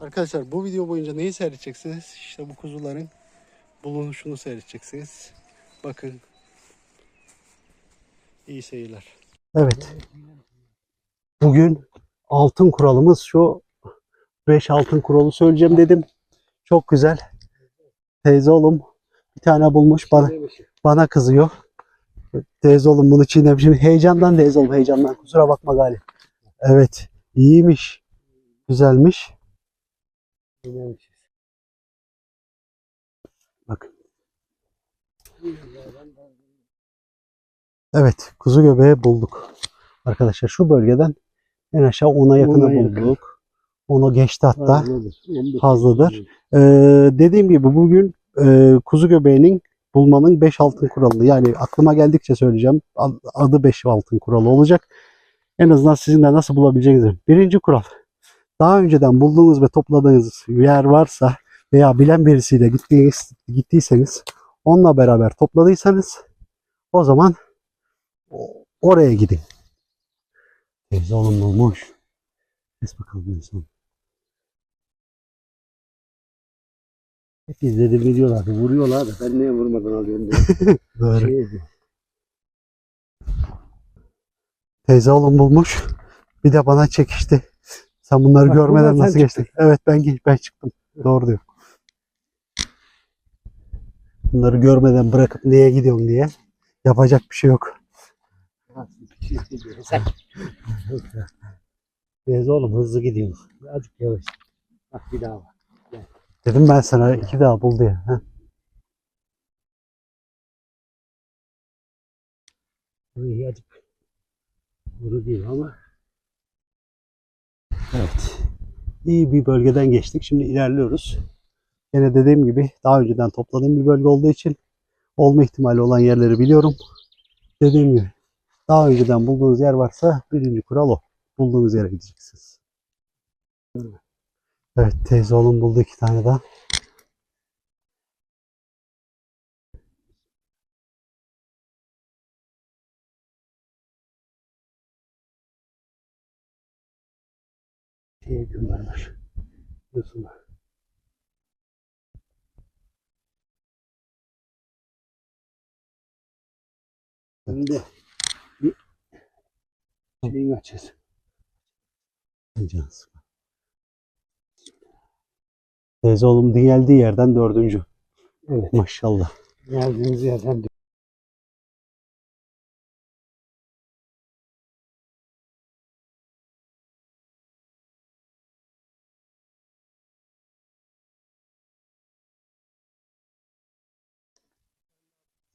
Arkadaşlar bu video boyunca neyi seyredeceksiniz? İşte bu kuzuların bulunuşunu seyredeceksiniz. Bakın. İyi seyirler. Evet. Bugün altın kuralımız şu 5 altın kuralı söyleyeceğim dedim. Çok güzel. Teyze oğlum bir tane bulmuş bana kızıyor. Teyze oğlum bunu çiğnemişim. Heyecandan teyze oğlum heyecandan. Kusura bakma Galip. Evet. İyiymiş. Güzelmiş. Bakın. Evet. Kuzu göbeği bulduk. Arkadaşlar şu bölgeden en aşağı 10'a yakını bulduk. Onu geçti hatta. Fazladır. Dediğim gibi bugün kuzu göbeğinin bulmanın 5 altın kuralı. Yani aklıma geldikçe söyleyeceğim. Adı 5 altın kuralı olacak. En azından sizin de nasıl bulabileceğinizi. Birinci kural. Daha önceden bulduğunuz ve topladığınız yer varsa veya bilen birisiyle gittiyseniz onunla beraber topladıysanız o zaman oraya gidin. Teyze oğlum bulmuş. Kes bakalım en son. Hep izledim videolarda vuruyorlar da ben niye vurmadan alıyorum diye. Doğru. Teyze oğlum bulmuş. Bir de bana çekişti. Sen bunları bak, görmeden nasıl geçtin? Evet ben çıktım. Doğru diyor. Bunları görmeden bırakıp niye gidiyorsun diye. Yapacak bir şey yok. Teyze oğlum hızlı gidiyor. Azıcık yavaş. Bak bir daha bak. Dedim ben sana 2 daha bul diye. İyi azıcık. Bunu değil ama. Evet. İyi bir bölgeden geçtik. Şimdi ilerliyoruz. Yine dediğim gibi daha önceden topladığım bir bölge olduğu için olma ihtimali olan yerleri biliyorum. Dediğim gibi daha önceden bulduğunuz yer varsa birinci kural o. Bulduğunuz yere gideceksiniz. Evet teyze oğlum buldu 2 tane daha. Gün varmış. Yusuf'a. Şimdi bir şeyin açacağız. Teyze oğlum geldiği yerden 4. Evet. Maşallah. Geldiğimiz yerden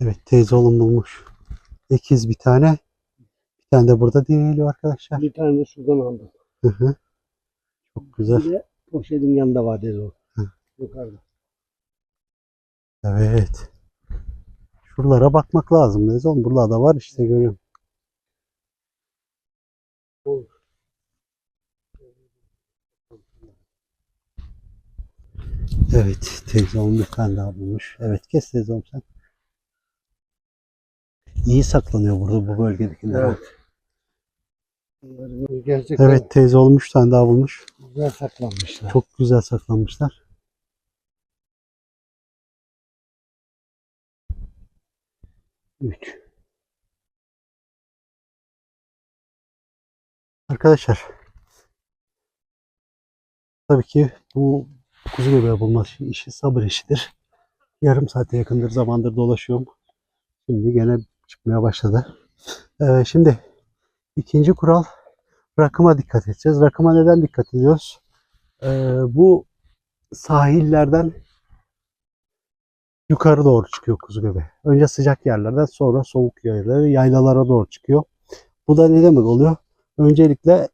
evet teyze oğlum bulmuş. 8 bir tane. Bir tane de burada dinliyor arkadaşlar. Bir tane de şuradan aldım. Hı hı. Çok güzel. Bir de poşetin yanında var dedi o. Yukarıda. Evet. Şuralara bakmak lazım. Ne zaman buralarda var işte görüyorum. Olur. Evet. Teyze oğlum bir tane daha bulmuş. Evet kes teyze oğlum sen. İyi saklanıyor burada bu bölgedekiler. Evet. Gerçekten evet teyze oğlum 3 tane daha bulmuş. Güzel saklanmışlar. Çok güzel saklanmışlar. Arkadaşlar tabii ki bu kuzu göbeği bulma işi sabır işidir. Yarım saate yakındır zamandır dolaşıyorum. Şimdi gene çıkmaya başladı. Şimdi ikinci kural rakıma dikkat edeceğiz. Rakıma neden dikkat ediyoruz? Bu sahillerden yukarı doğru çıkıyor kuzu göbeği. Önce sıcak yerlerden sonra soğuk yerlere, yaylalara doğru çıkıyor. Bu da ne demek oluyor? Öncelikle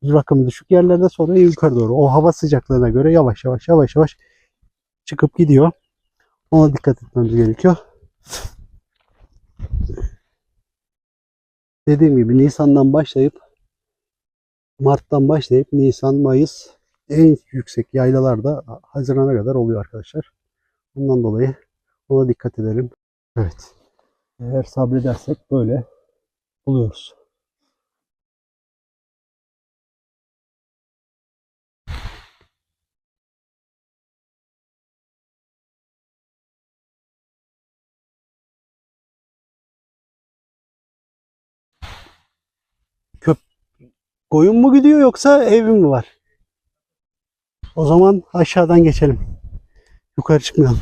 rakım düşük yerlerde sonra yukarı doğru. O hava sıcaklığına göre yavaş yavaş çıkıp gidiyor. Ona dikkat etmemiz gerekiyor. Dediğim gibi Nisan'dan başlayıp Mart'tan başlayıp Nisan, Mayıs en yüksek yaylalarda Haziran'a kadar oluyor arkadaşlar. Bundan dolayı ona dikkat edelim. Evet. Eğer sabredersek böyle buluyoruz. Koyun mu gidiyor yoksa ev mi var? O zaman aşağıdan geçelim. Yukarı çıkmayalım.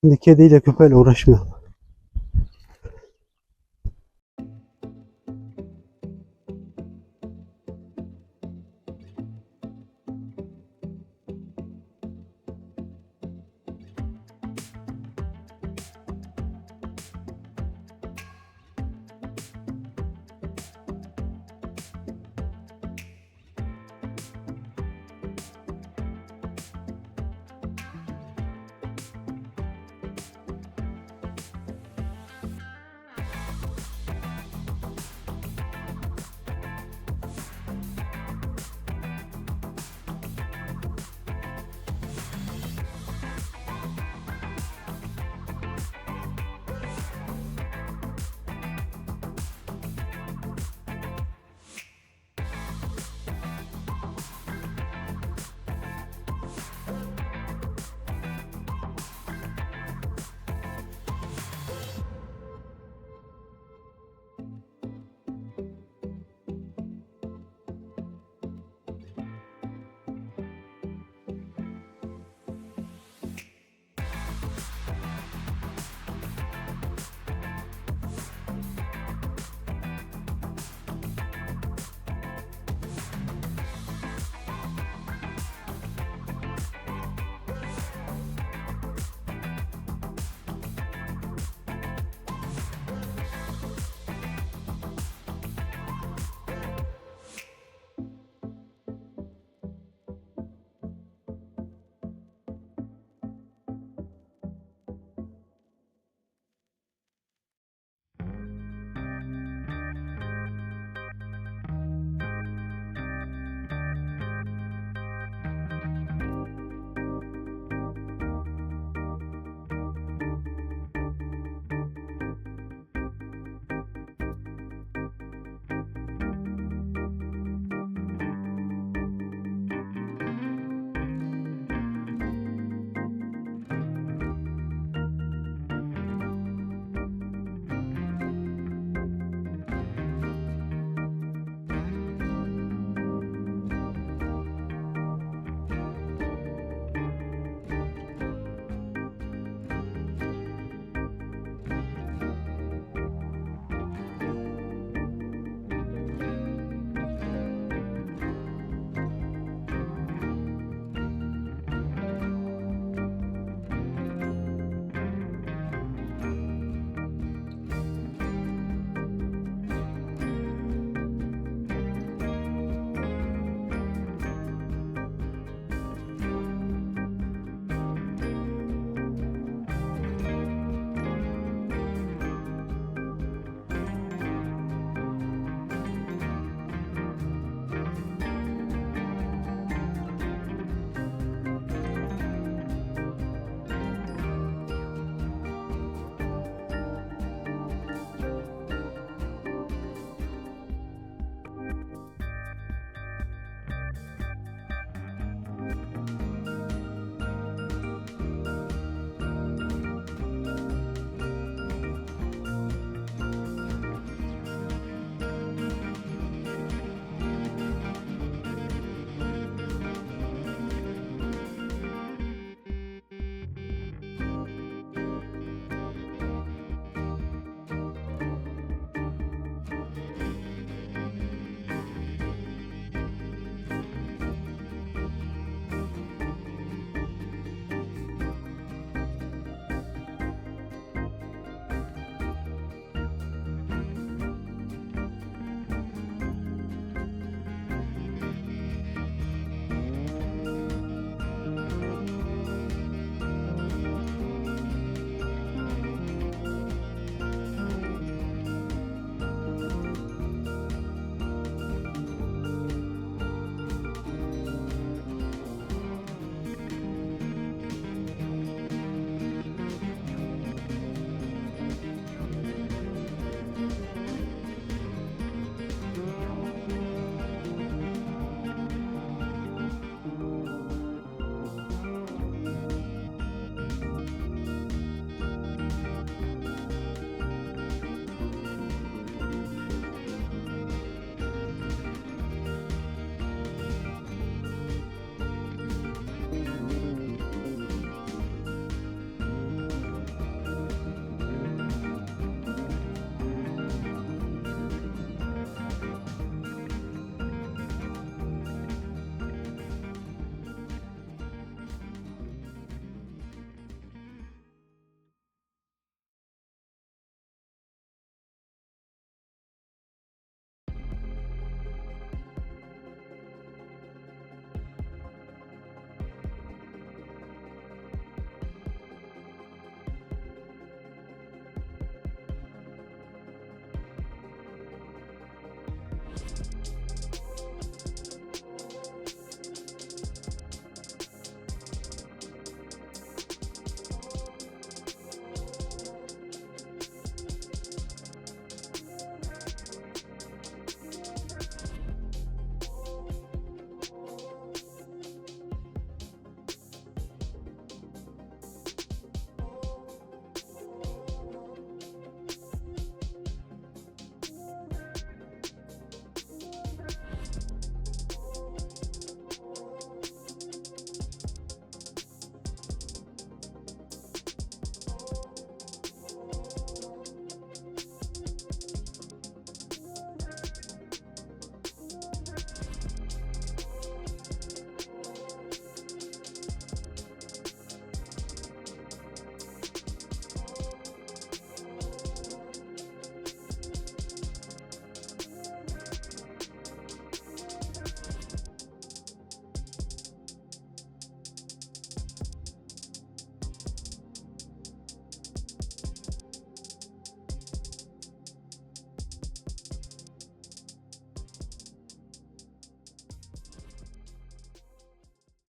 Şimdi kediyle köpeğiyle uğraşmayalım.